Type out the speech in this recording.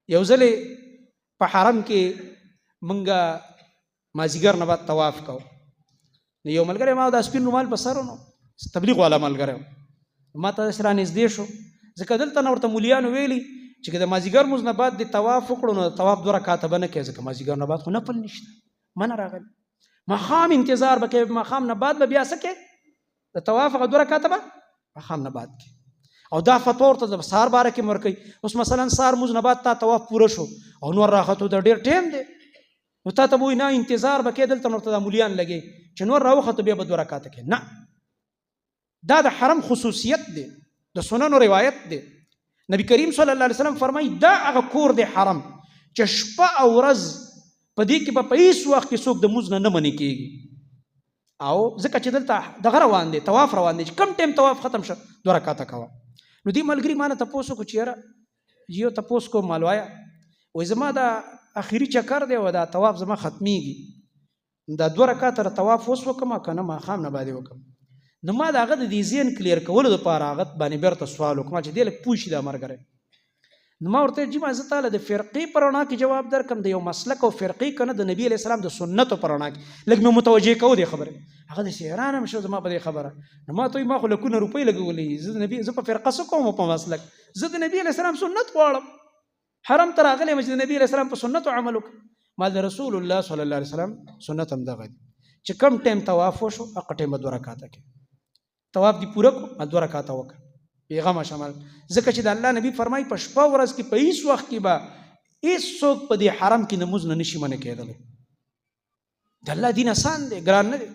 یو ځل په حرم کې مونږه مازیګر نه بعد طواف کو. نو یو ملګری ما د سپین رومال په سر نو تبلیغ والا ملګری ما ته سره نږدې شو. ځکه دلته نو ورته مولیانو ویلي چې د مازیګر مونځ نه بعد د طواف وکړو نو طواف 2 رکعاته به نه کوې، ځکه مازیګر نه بعد خو نفل نشته، منه راغلی. ماښام انتظار به کوې، ماښام نه بعد به بیا څه کوې؟ د طواف هغه 2 رکعاته به ماښام نه بعد کوې. او دا فتوا ورته د سهار باره کې ورکوي. اوس مثلا سهار مونځ نه بعد تا طواف پوره شو او نور راختو د ډېر ټیم دی، نو تا ته به وایي نه انتظار به کوې، دلته نو ورته دا مولیان لګې چې نور راوختو بیا به 2 رکعاته کوې. نه، دا د حرم خصوصیت دی، د سننو روایت دی. نبی کریم صلی الله علیه وسلم فرمایي دا هغه کور دی حرم چې شپه او ورځ په دې کې به په هیڅ وخت کې څوک د مونځ نه منې کېږي. او ځکه چې دلته دغه روان دی، طواف روان دی، چې کم ټایم طواف ختم شه 2 رکعاته کوه. نو دې ملګري ما نه تپوس وکړو چې یاره یو تپوس کوم مالوایا، وایي زما دا اخري چکر دی او دا طواف زما ختمیږي، دا 2 رکعاته طواف اوس وکړم که نه ماښام نه باندې وکړم. نو ما د هغه د دې ذهن کلیر کولو دپاره هغه باندې بیرته سوال وکړم چې دی لږ پوه شي دا ملګری. نو ما ورته جي ما زه تاله د فرقې په رڼا کې جواب درکړم، د یو مسلک او فرقې که نه د نبي علیه السلام د سنتو په رڼا کې لږ مې متوجه کوو دې خبرې. هغه داسې حیران هم شو زما په دې خبره. نو ما ته وایي ما خو لکونه روپۍ لګولې، زه په فرقه څه کوم په مسلک، زه د نبي علیه السلام سنت غواړم، حرم ته راغلی یم چې د نبي علیه السلام په سنتو عمل وکړم. ما د رسول الله صلی الله علیه وسلم سنت هم دغه دی چې کم ټایم طواف وشو هغه ټایم 2 رکعاته کې طواف دی پوره کړو 2 رکعاته وکړه پیغام شمال. ځکه چې د الله نبی فرمایي په شپه ورځ کې په هیڅ وخت کې به هیڅوک په دې حرم کې نماز نه نشي منع کېدلی. د الله دین آسان دی، ګران نه دی.